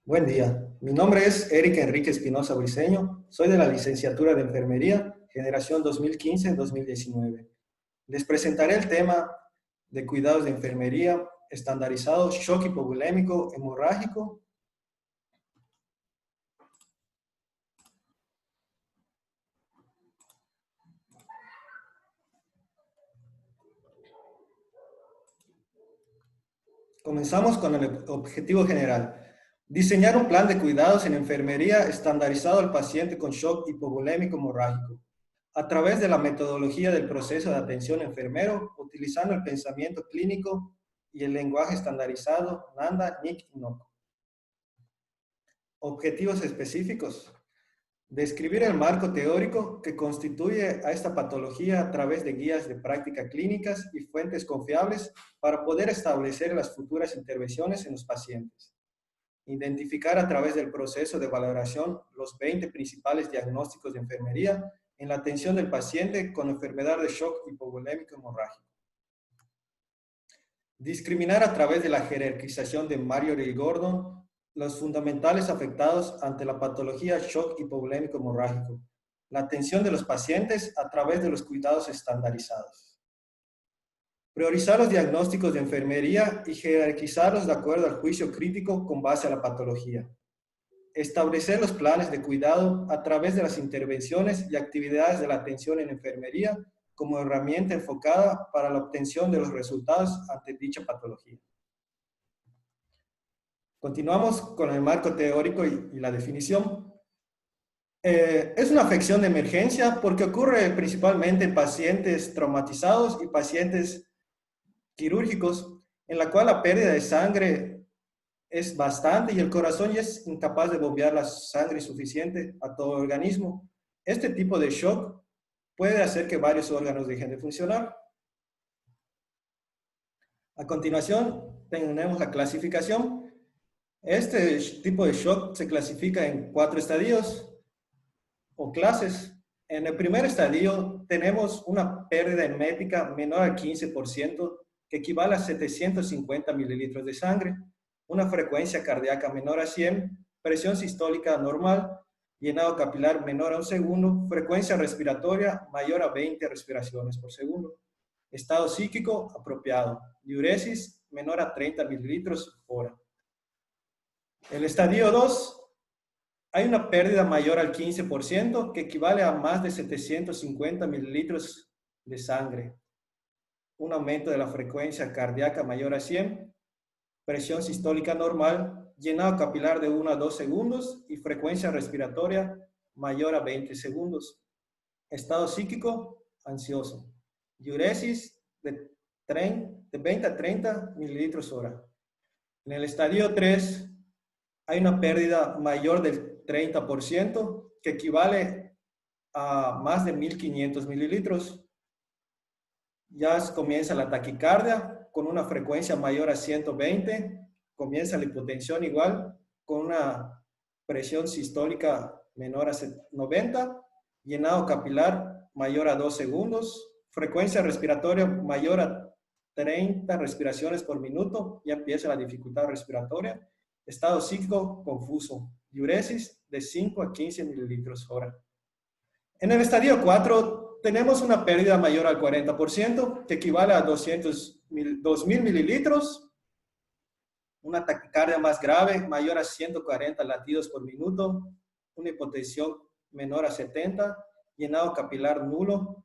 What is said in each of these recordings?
Buen día, mi nombre es Eric Enrique Espinosa Briceño, soy de la licenciatura de Enfermería, generación 2015-2019. Les presentaré el tema de cuidados de enfermería estandarizados, shock hipovolémico hemorrágico. Comenzamos con el objetivo general. Diseñar un plan de cuidados en enfermería estandarizado al paciente con shock hipovolémico hemorrágico, a través de la metodología del proceso de atención enfermero, utilizando el pensamiento clínico y el lenguaje estandarizado NANDA, NIC y NOC. Objetivos específicos. Describir el marco teórico que constituye a esta patología a través de guías de práctica clínicas y fuentes confiables para poder establecer las futuras intervenciones en los pacientes. Identificar a través del proceso de valoración los 20 principales diagnósticos de enfermería en la atención del paciente con enfermedad de shock hipovolémico hemorrágico. Discriminar a través de la jerarquización de Marjorie y Gordon los fundamentales afectados ante la patología shock hipovolémico hemorrágico, la atención de los pacientes a través de los cuidados estandarizados. Priorizar los diagnósticos de enfermería y jerarquizarlos de acuerdo al juicio crítico con base a la patología. Establecer los planes de cuidado a través de las intervenciones y actividades de la atención en enfermería como herramienta enfocada para la obtención de los resultados ante dicha patología. Continuamos con el marco teórico y la definición. Es una afección de emergencia porque ocurre principalmente en pacientes traumatizados y pacientes quirúrgicos, en la cual la pérdida de sangre es bastante y el corazón ya es incapaz de bombear la sangre suficiente a todo el organismo. Este tipo de shock puede hacer que varios órganos dejen de funcionar. A continuación, tenemos la clasificación. Este tipo de shock se clasifica en 4 estadios o clases. En el primer estadio tenemos una pérdida emética menor al 15%, que equivale a 750 mililitros de sangre, una frecuencia cardíaca menor a 100, presión sistólica normal, llenado capilar menor a 1 segundo, frecuencia respiratoria mayor a 20 respiraciones por segundo, estado psíquico apropiado, diuresis menor a 30 mililitros por hora. En el estadio 2 hay una pérdida mayor al 15%, que equivale a más de 750 mililitros de sangre, un aumento de la frecuencia cardíaca mayor a 100, presión sistólica normal, llenado capilar de 1 a 2 segundos y frecuencia respiratoria mayor a 20 segundos. Estado psíquico ansioso. Diuresis de 20 a 30 mililitros hora. En el estadio 3 hay una pérdida mayor del 30%, que equivale a más de 1500 mililitros. Ya comienza la taquicardia con una frecuencia mayor a 120, comienza la hipotensión igual, con una presión sistólica menor a 90, llenado capilar mayor a 2 segundos, frecuencia respiratoria mayor a 30 respiraciones por minuto, ya empieza la dificultad respiratoria, estado psíquico confuso, diuresis de 5 a 15 mililitros hora. En el estadio 4 tenemos una pérdida mayor al 40%, que equivale a 2000 mililitros, una taquicardia más grave, mayor a 140 latidos por minuto, una hipotensión menor a 70, llenado capilar nulo,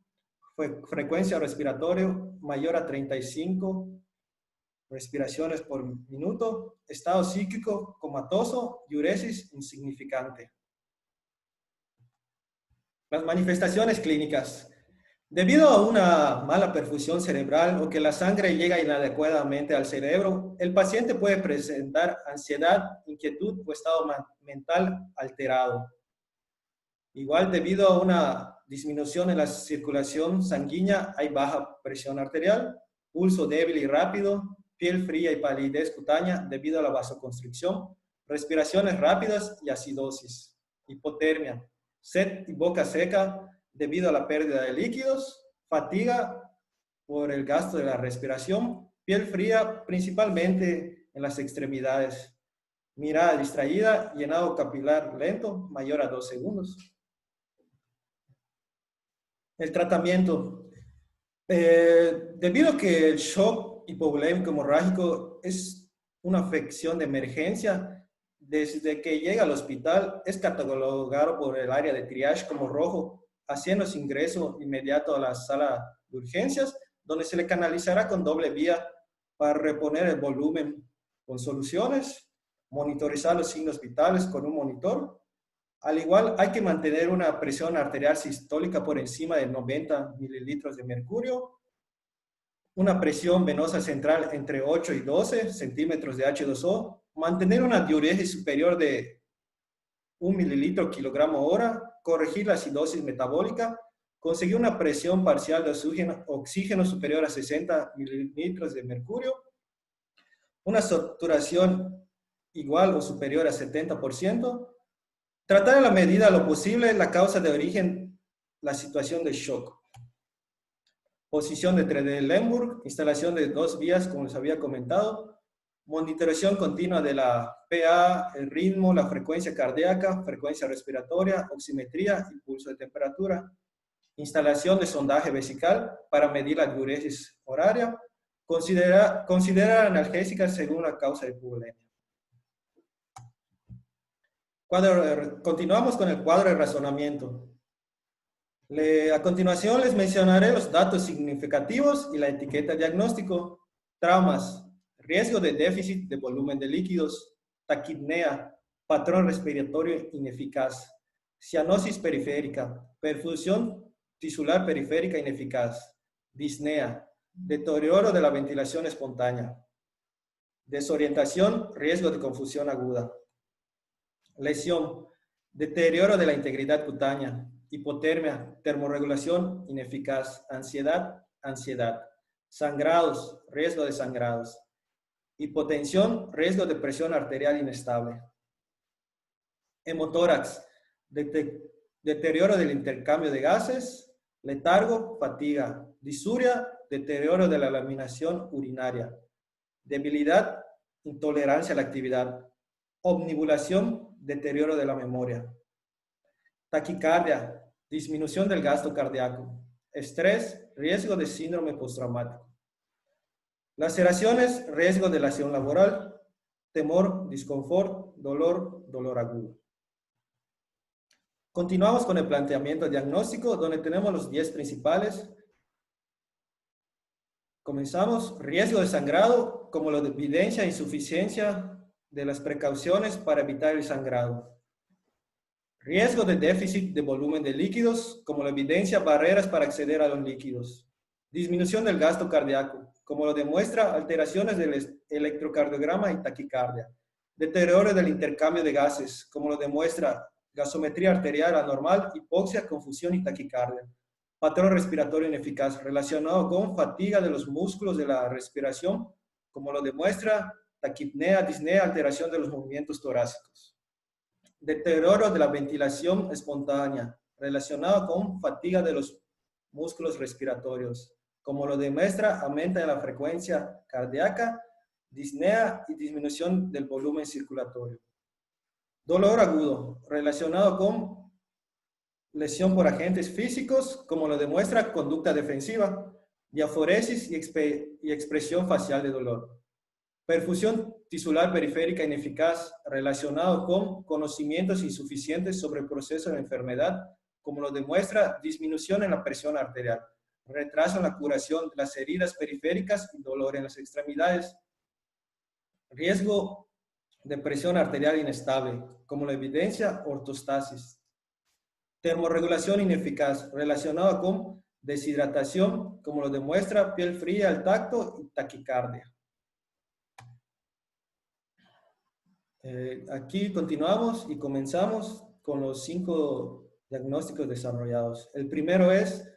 frecuencia respiratoria mayor a 35 respiraciones por minuto, estado psíquico comatoso, diuresis insignificante. Las manifestaciones clínicas. Debido a una mala perfusión cerebral o que la sangre llega inadecuadamente al cerebro, el paciente puede presentar ansiedad, inquietud o estado mental alterado. Igual, debido a una disminución en la circulación sanguínea, hay baja presión arterial, pulso débil y rápido, piel fría y palidez cutánea debido a la vasoconstricción, respiraciones rápidas y acidosis, hipotermia, sed y boca seca debido a la pérdida de líquidos, fatiga por el gasto de la respiración, piel fría principalmente en las extremidades. mirada distraída, llenado capilar lento, mayor a 2 segundos. El tratamiento. Debido a que el shock hipovolémico hemorrágico es una afección de emergencia, desde que llega al hospital es catalogado por el área de triage como rojo, haciendo su ingreso inmediato a la sala de urgencias, donde se le canalizará con doble vía para reponer el volumen con soluciones, monitorizar los signos vitales con un monitor. Al igual, hay que mantener una presión arterial sistólica por encima de 90 mililitros de mercurio, una presión venosa central entre 8 y 12 centímetros de H2O, mantener una diuresis superior de 1 mililitro kilogramo hora, corregir la acidosis metabólica, conseguir una presión parcial de oxígeno superior a 60 mililitros de mercurio, una saturación igual o superior a 70%, tratar en la medida de lo posible la causa de origen, la situación de shock. Posición de Trendelenburg, instalación de 2 vías, como les había comentado, monitorización continua de la PA, el ritmo, la frecuencia cardíaca, frecuencia respiratoria, oximetría y pulso de temperatura, instalación de sondaje vesical para medir la diuresis horaria, considera analgésicas según la causa de hipovolemia. Continuamos con el cuadro de razonamiento. A continuación les mencionaré los datos significativos y la etiqueta diagnóstico. Traumas, riesgo de déficit de volumen de líquidos, taquipnea, patrón respiratorio ineficaz, cianosis periférica, perfusión tisular periférica ineficaz, disnea, deterioro de la ventilación espontánea, desorientación, riesgo de confusión aguda, lesión, deterioro de la integridad cutánea, hipotermia, termorregulación ineficaz, ansiedad, sangrados, riesgo de sangrados, hipotensión, riesgo de presión arterial inestable, hemotórax, deterioro del intercambio de gases, letargo, fatiga, disuria, deterioro de la laminación urinaria, debilidad, intolerancia a la actividad, omnibulación, deterioro de la memoria, taquicardia, disminución del gasto cardíaco, estrés, riesgo de síndrome postraumático. Laceraciones, riesgo de lesión laboral, temor, disconfort, dolor agudo. Continuamos con el planteamiento diagnóstico, donde tenemos los 10 principales. Comenzamos. Riesgo de sangrado, como la evidencia e insuficiencia de las precauciones para evitar el sangrado. Riesgo de déficit de volumen de líquidos, como la evidencia barreras para acceder a los líquidos. Disminución del gasto cardíaco, como lo demuestra alteraciones del electrocardiograma y taquicardia. Deterioro del intercambio de gases, como lo demuestra gasometría arterial anormal, hipoxia, confusión y taquicardia. Patrón respiratorio ineficaz, relacionado con fatiga de los músculos de la respiración, como lo demuestra taquipnea, disnea, alteración de los movimientos torácicos. Deterioro de la ventilación espontánea, relacionado con fatiga de los músculos respiratorios, como lo demuestra aumento de la frecuencia cardíaca, disnea y disminución del volumen circulatorio. Dolor agudo, relacionado con lesión por agentes físicos, como lo demuestra conducta defensiva, diaforesis y expresión facial de dolor. Perfusión tisular periférica ineficaz, relacionado con conocimientos insuficientes sobre el proceso de la enfermedad, como lo demuestra disminución en la presión arterial, retraso en la curación de las heridas periféricas y dolor en las extremidades. Riesgo de presión arterial inestable, como la evidencia ortostasis. Termorregulación ineficaz, relacionada con deshidratación, como lo demuestra piel fría al tacto y taquicardia. Aquí continuamos y comenzamos con los 5 diagnósticos desarrollados. El primero es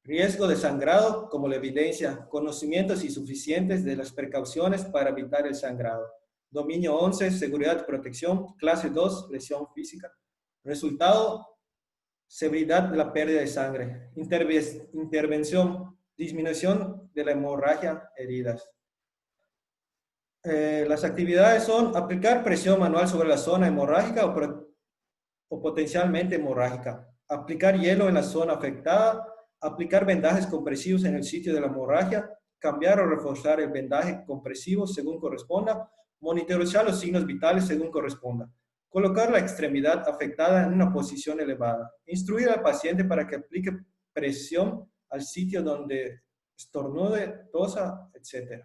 riesgo de sangrado, como la evidencia, conocimientos insuficientes de las precauciones para evitar el sangrado. Dominio 11, seguridad y protección, clase 2, lesión física. Resultado, severidad de la pérdida de sangre. Intervención, disminución de la hemorragia, heridas. Las actividades son aplicar presión manual sobre la zona hemorrágica o potencialmente hemorrágica, aplicar hielo en la zona afectada, aplicar vendajes compresivos en el sitio de la hemorragia, cambiar o reforzar el vendaje compresivo según corresponda, monitorizar los signos vitales según corresponda, colocar la extremidad afectada en una posición elevada, instruir al paciente para que aplique presión al sitio donde estornude, tosa, etc.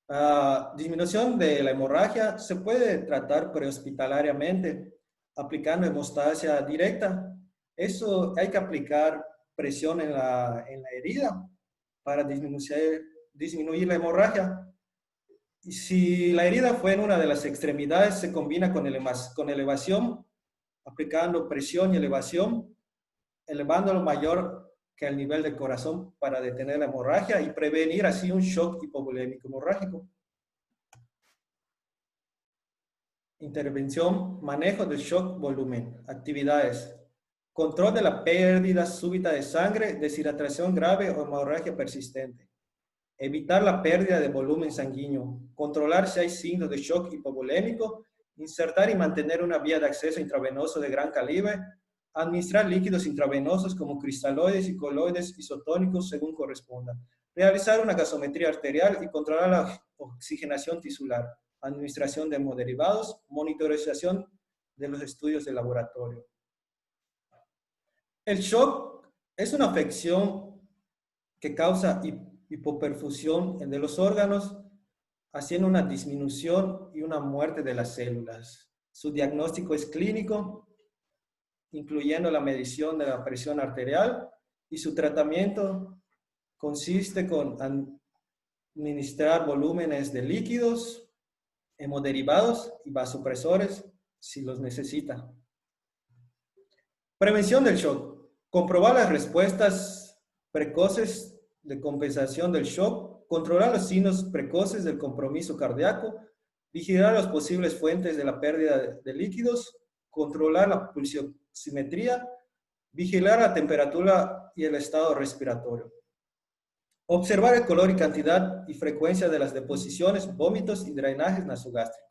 La disminución de la hemorragia se puede tratar prehospitalariamente aplicando hemostasia directa. Eso hay que aplicar presión en la herida para disminuir la hemorragia. Y si la herida fue en una de las extremidades, se combina con elevación, aplicando presión y elevación, elevándolo mayor que el nivel del corazón para detener la hemorragia y prevenir así un shock hipovolémico hemorrágico. Intervención, manejo del shock volumen, actividades, control de la pérdida súbita de sangre, deshidratación grave o hemorragia persistente, evitar la pérdida de volumen sanguíneo, controlar si hay signos de shock hipovolémico, insertar y mantener una vía de acceso intravenoso de gran calibre, administrar líquidos intravenosos como cristaloides y coloides isotónicos según corresponda, realizar una gasometría arterial y controlar la oxigenación tisular, administración de hemoderivados, monitorización de los estudios de laboratorio. El shock es una afección que causa hipoperfusión de los órganos, haciendo una disminución y una muerte de las células. Su diagnóstico es clínico, incluyendo la medición de la presión arterial, y su tratamiento consiste con administrar volúmenes de líquidos, hemoderivados y vasopresores si los necesita. Prevención del shock. Comprobar las respuestas precoces de compensación del shock, controlar los signos precoces del compromiso cardíaco, vigilar las posibles fuentes de la pérdida de líquidos, controlar la pulsioximetría, vigilar la temperatura y el estado respiratorio. Observar el color y cantidad y frecuencia de las deposiciones, vómitos y drenajes nasogástricos.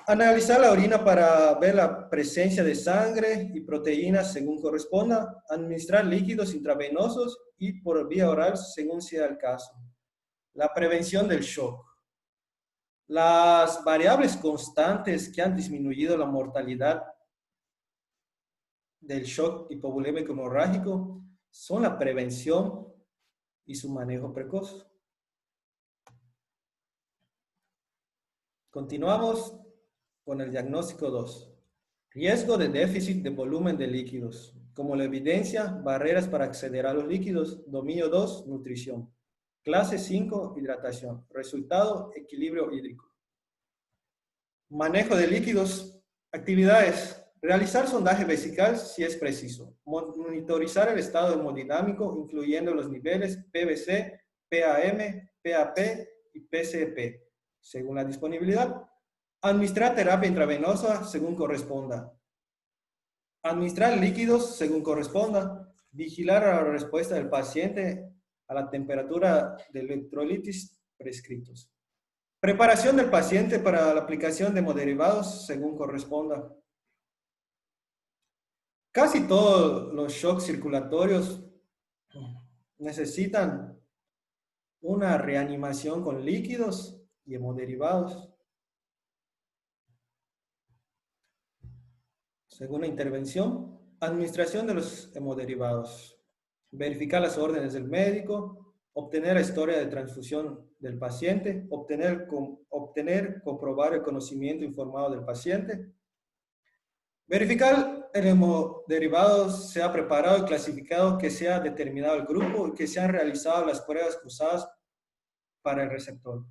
Analizar la orina para ver la presencia de sangre y proteínas según corresponda. Administrar líquidos intravenosos y por vía oral según sea el caso. La prevención del shock. Las variables constantes que han disminuido la mortalidad del shock hipovolémico hemorrágico son la prevención y su manejo precoz. Continuamos con el diagnóstico 2. Riesgo de déficit de volumen de líquidos. Como la evidencia, barreras para acceder a los líquidos. Dominio 2, nutrición. Clase 5, hidratación. Resultado, equilibrio hídrico. Manejo de líquidos. Actividades. Realizar sondaje vesical si es preciso. Monitorizar el estado hemodinámico, incluyendo los niveles PVC, PAM, PAP y PCP, según la disponibilidad. Administrar terapia intravenosa según corresponda. Administrar líquidos según corresponda. Vigilar la respuesta del paciente a la temperatura de electrolitis prescritos. Preparación del paciente para la aplicación de hemoderivados según corresponda. Casi todos los shocks circulatorios necesitan una reanimación con líquidos y hemoderivados. Segunda intervención, administración de los hemoderivados. Verificar las órdenes del médico, obtener la historia de transfusión del paciente, comprobar el conocimiento informado del paciente. Verificar el hemoderivado se ha preparado y clasificado, que se ha determinado el grupo y que se han realizado las pruebas cruzadas para el receptor.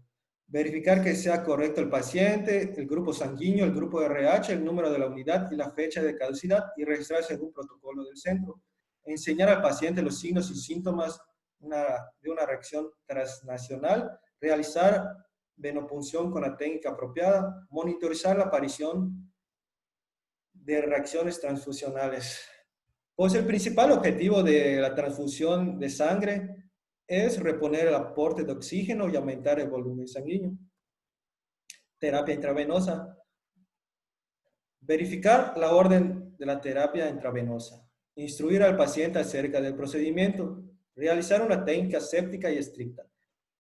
Verificar que sea correcto el paciente, el grupo sanguíneo, el grupo RH, el número de la unidad y la fecha de caducidad y registrar según protocolo del centro. Enseñar al paciente los signos y síntomas de una reacción transnacional. Realizar venopunción con la técnica apropiada. Monitorizar la aparición de reacciones transfusionales. Pues el principal objetivo de la transfusión de sangre es reponer el aporte de oxígeno y aumentar el volumen sanguíneo. Terapia intravenosa. Verificar la orden de la terapia intravenosa. Instruir al paciente acerca del procedimiento. Realizar una técnica séptica y estricta.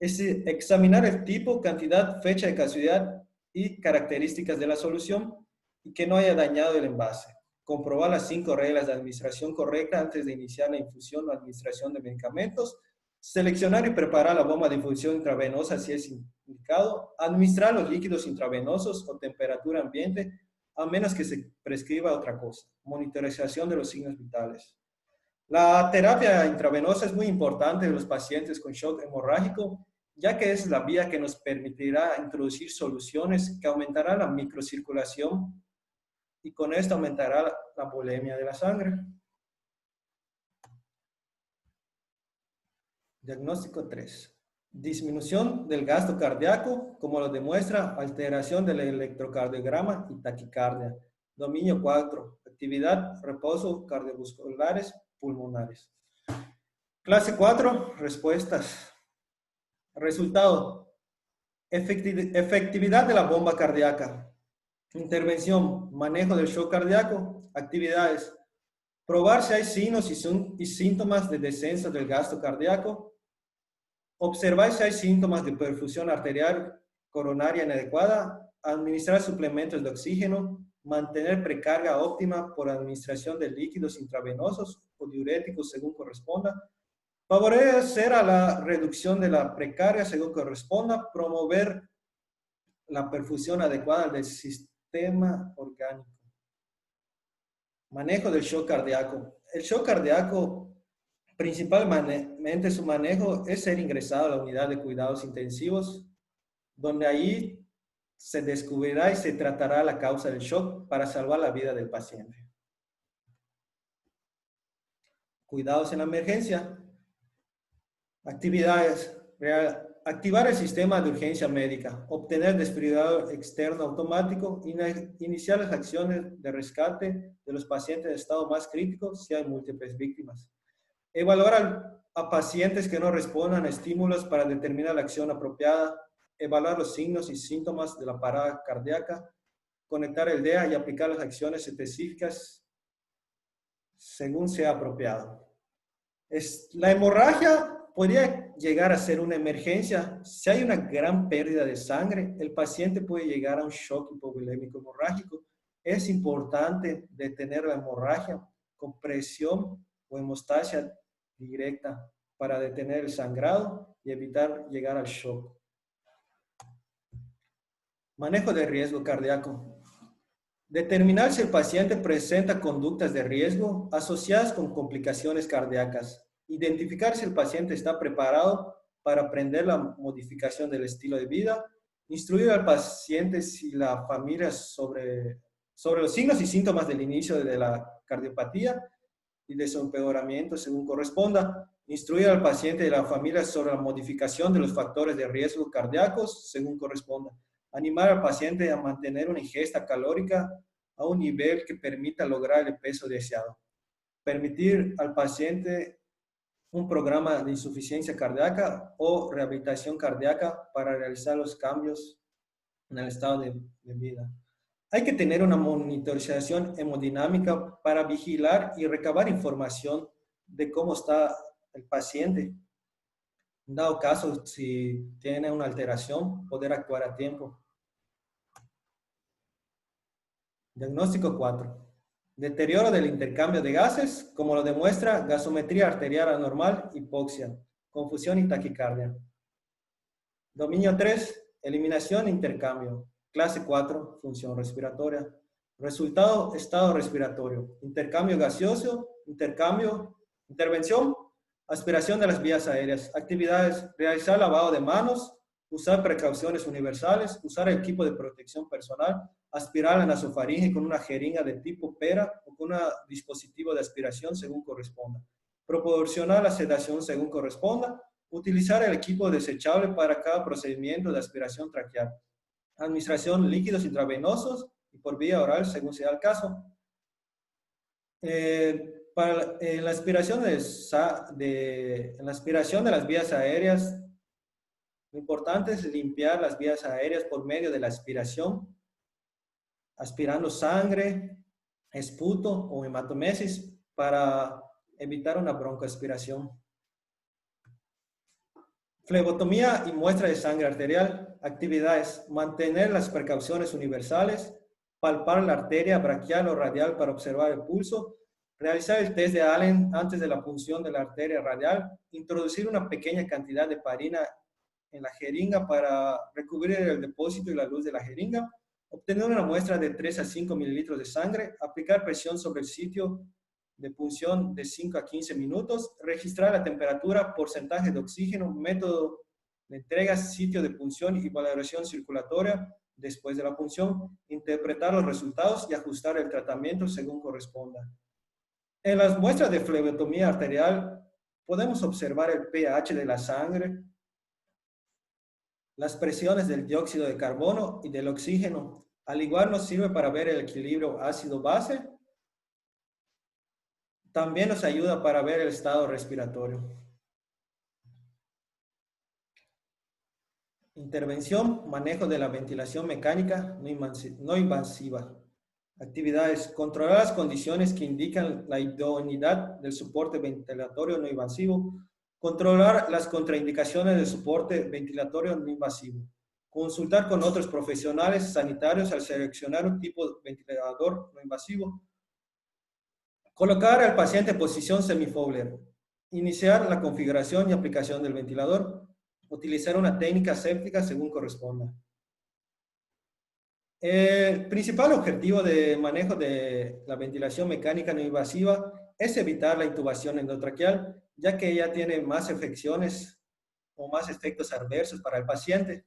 Es decir, examinar el tipo, cantidad, fecha de caducidad y características de la solución y que no haya dañado el envase. Comprobar las 5 reglas de administración correcta antes de iniciar la infusión o administración de medicamentos. Seleccionar y preparar la bomba de infusión intravenosa si es indicado. Administrar los líquidos intravenosos o temperatura ambiente a menos que se prescriba otra cosa. Monitorización de los signos vitales. La terapia intravenosa es muy importante en los pacientes con shock hemorrágico, ya que es la vía que nos permitirá introducir soluciones que aumentarán la microcirculación y con esto aumentará la volemia de la sangre. Diagnóstico 3. Disminución del gasto cardíaco, como lo demuestra alteración del electrocardiograma y taquicardia. Dominio 4. Actividad, reposo cardiovasculares pulmonares. Clase 4. Respuestas. Resultado. Efectividad de la bomba cardíaca. Intervención. Manejo del shock cardíaco. Actividades. Probar si hay signos y síntomas de descenso del gasto cardíaco. Observar si hay síntomas de perfusión arterial coronaria inadecuada. Administrar suplementos de oxígeno. Mantener precarga óptima por administración de líquidos intravenosos o diuréticos según corresponda. Favorecer a la reducción de la precarga según corresponda. Promover la perfusión adecuada del sistema orgánico. Manejo del shock cardíaco. El shock cardíaco, principalmente su manejo es ser ingresado a la unidad de cuidados intensivos, donde ahí se descubrirá y se tratará la causa del shock para salvar la vida del paciente. Cuidados en la emergencia. Actividades. Activar el sistema de urgencia médica. Obtener desfibrilador externo automático. Iniciar las acciones de rescate de los pacientes en estado más crítico si hay múltiples víctimas. Evaluar a pacientes que no respondan a estímulos para determinar la acción apropiada. Evaluar los signos y síntomas de la parada cardíaca, conectar el DEA y aplicar las acciones específicas según sea apropiado. La hemorragia podría llegar a ser una emergencia. Si hay una gran pérdida de sangre, el paciente puede llegar a un shock hipovolémico hemorrágico. Es importante detener la hemorragia con presión o hemostasia directa para detener el sangrado y evitar llegar al shock. Manejo de riesgo cardíaco. Determinar si el paciente presenta conductas de riesgo asociadas con complicaciones cardíacas. Identificar si el paciente está preparado para aprender la modificación del estilo de vida. Instruir al paciente y la familia sobre los signos y síntomas del inicio de la cardiopatía y de su empeoramiento según corresponda. Instruir al paciente y la familia sobre la modificación de los factores de riesgo cardíacos según corresponda. Animar al paciente a mantener una ingesta calórica a un nivel que permita lograr el peso deseado. Permitir al paciente un programa de insuficiencia cardíaca o rehabilitación cardíaca para realizar los cambios en el estado de vida. Hay que tener una monitorización hemodinámica para vigilar y recabar información de cómo está el paciente. En dado caso, si tiene una alteración, poder actuar a tiempo. Diagnóstico 4. Deterioro del intercambio de gases, como lo demuestra gasometría arterial anormal, hipoxia, confusión y taquicardia. Dominio 3. Eliminación e intercambio. Clase 4. Función respiratoria. Resultado, estado respiratorio. Intercambio gaseoso, intervención, aspiración de las vías aéreas. Actividades, realizar lavado de manos, usar precauciones universales, usar equipo de protección personal, aspirar la nasofaringe con una jeringa de tipo pera o con un dispositivo de aspiración según corresponda. Proporcionar la sedación según corresponda. Utilizar el equipo desechable para cada procedimiento de aspiración traqueal. Administración líquidos intravenosos y por vía oral según sea el caso. En la aspiración en la aspiración de las vías aéreas, lo importante es limpiar las vías aéreas por medio de la aspiración, aspirando sangre, esputo o hematomesis para evitar una broncoaspiración. Flebotomía y muestra de sangre arterial. Actividades: mantener las precauciones universales, palpar la arteria braquial o radial para observar el pulso, realizar el test de Allen antes de la punción de la arteria radial, introducir una pequeña cantidad de heparina en la jeringa para recubrir el depósito y la luz de la jeringa, obtener una muestra de 3 a 5 mililitros de sangre, aplicar presión sobre el sitio de punción de 5 a 15 minutos, registrar la temperatura, porcentaje de oxígeno, método de entrega, sitio de punción y valoración circulatoria después de la punción, interpretar los resultados y ajustar el tratamiento según corresponda. En las muestras de flebotomía arterial podemos observar el pH de la sangre, las presiones del dióxido de carbono y del oxígeno. Al igual nos sirve para ver el equilibrio ácido-base. También nos ayuda para ver el estado respiratorio. Intervención, manejo de la ventilación mecánica no invasiva. Actividades: controlar las condiciones que indican la idoneidad del soporte ventilatorio no invasivo. Controlar las contraindicaciones del soporte ventilatorio no invasivo. Consultar con otros profesionales sanitarios al seleccionar un tipo de ventilador no invasivo. Colocar al paciente en posición semi-Fowler. Iniciar la configuración y aplicación del ventilador. Utilizar una técnica aséptica según corresponda. El principal objetivo de manejo de la ventilación mecánica no invasiva es evitar la intubación endotraqueal, ya que ella tiene más afecciones o más efectos adversos para el paciente.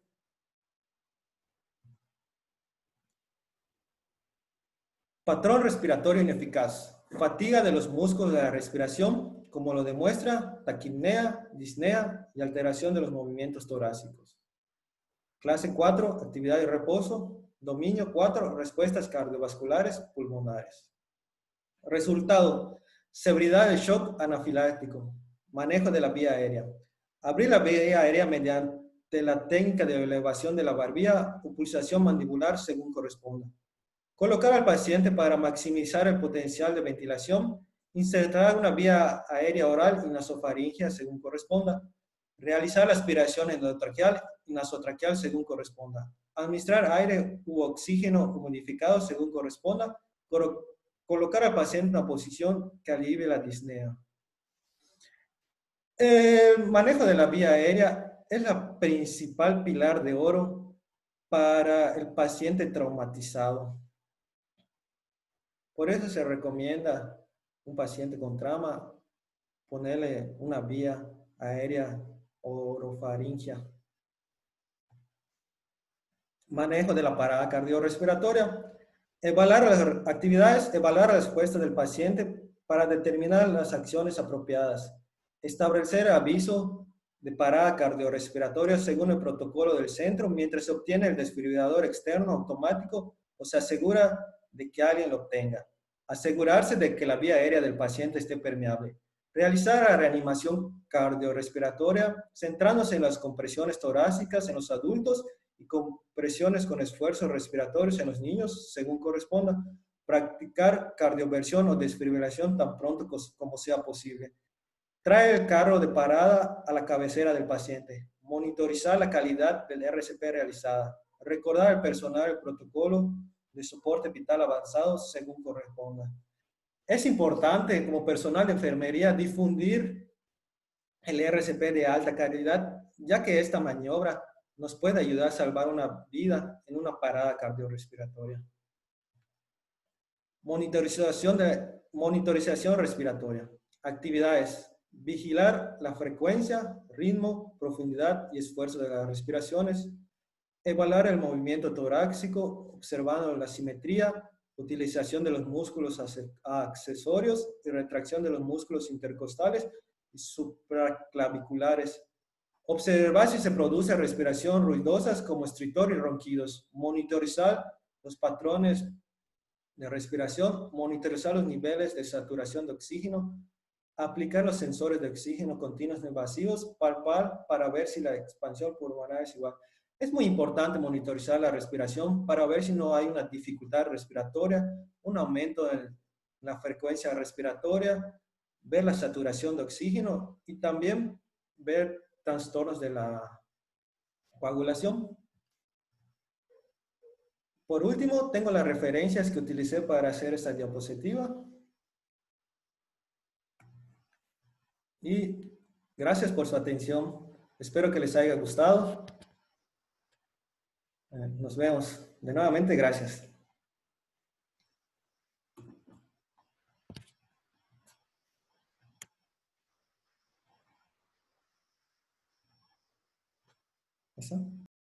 Patrón respiratorio ineficaz. Fatiga de los músculos de la respiración, como lo demuestra taquipnea, disnea y alteración de los movimientos torácicos. Clase 4, actividad y reposo. Dominio 4, respuestas cardiovasculares pulmonares. Resultado: severidad del shock anafiláctico. Manejo de la vía aérea. Abrir la vía aérea mediante la técnica de elevación de la barbilla o pulsación mandibular según corresponda. Colocar al paciente para maximizar el potencial de ventilación. Insertar una vía aérea oral y nasofaringea según corresponda. Realizar la aspiración endotraqueal y nasotraqueal según corresponda. Administrar aire u oxígeno humidificado según corresponda. Colocar al paciente en una posición que alivie la disnea. El manejo de la vía aérea es la principal pilar de oro para el paciente traumatizado. Por eso se recomienda un paciente con trauma ponerle una vía aérea orofaringea. Manejo de la parada cardiorrespiratoria. Evaluar las actividades, evaluar la respuesta del paciente para determinar las acciones apropiadas. Establecer aviso de parada cardiorrespiratoria según el protocolo del centro mientras se obtiene el desfibrilador externo automático o se asegura de que alguien lo obtenga. Asegurarse de que la vía aérea del paciente esté permeable. Realizar la reanimación cardiorrespiratoria centrándose en las compresiones torácicas en los adultos y compresiones con esfuerzos respiratorios en los niños, según corresponda. Practicar cardioversión o desfibrilación tan pronto como sea posible. Trae el carro de parada a la cabecera del paciente. Monitorizar la calidad del RCP realizada. Recordar al personal el protocolo de soporte vital avanzado según corresponda. Es importante como personal de enfermería difundir el RCP de alta calidad, ya que esta maniobra nos puede ayudar a salvar una vida en una parada cardiorrespiratoria. Monitorización respiratoria. Actividades: vigilar la frecuencia, ritmo, profundidad y esfuerzo de las respiraciones. Evaluar el movimiento torácico, observando la simetría, utilización de los músculos accesorios y retracción de los músculos intercostales y supraclaviculares. Observar si se produce respiración ruidosas como estritor y ronquidos. Monitorizar los patrones de respiración, monitorizar los niveles de saturación de oxígeno, aplicar los sensores de oxígeno continuos no invasivos, palpar para ver si la expansión pulmonar es igual. Es muy importante monitorizar la respiración para ver si no hay una dificultad respiratoria, un aumento en la frecuencia respiratoria, ver la saturación de oxígeno y también ver trastornos de la coagulación. Por último, tengo las referencias que utilicé para hacer esta diapositiva. Y gracias por su atención. Espero que les haya gustado. Nos vemos. De nuevamente, gracias. ¿Listo?